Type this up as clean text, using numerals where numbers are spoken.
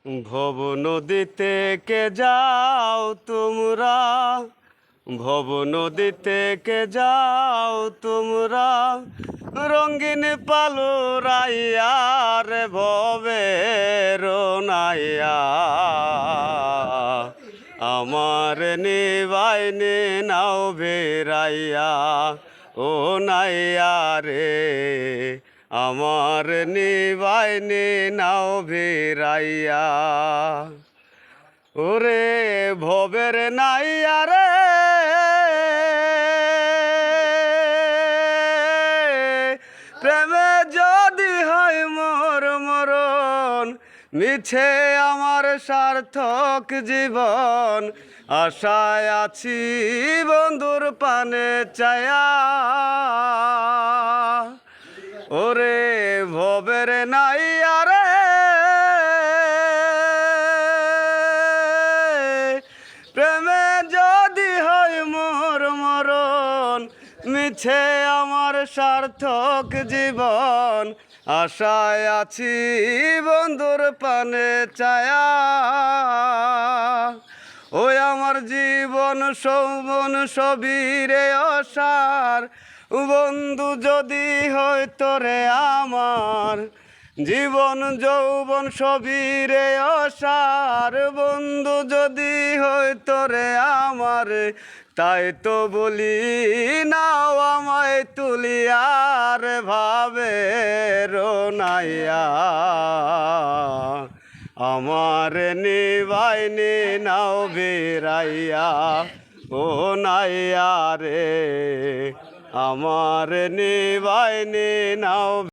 ভব নদীতে কে যাও তোমরা, ভব নদীতে কে যাও তোমরা, রঙিন পালুরাইয়া রে ভবের নাইয়া। আমার নিবাইনে নাও বেড়াইয়া ও নাইয়া রে, আমার নিবাইনে নাও বেড়াইয়া। ওরে ভবের নাইয়া রে, প্রেমে যদি হয় মোর মরণ, মিছে আমার সার্থক জীবন। আশায় আছি বন্ধুর পানে চায়া, ওরে ভবের নাইয়া রে, প্রেমে যদি হয় মোর মরণ, মিছে আমার সার্থক জীবন। আশায় আছি বন্ধুর পানে চায়া, ওই আমার জীবন সৌবন সবিরে অসার, বন্ধু যদি হয় তোরে আমার। জীবন যৌবন সবিরে অসার, বন্ধু যদি হয় তোরে আমার। তাই তো বলি নাও আমায় তুলিয়ার ভাবে রোনাইয়া, আমার নিবাইনে নাও বেড়াইয়া ও নাইয়া রে, আমার নিবাইনে নাও।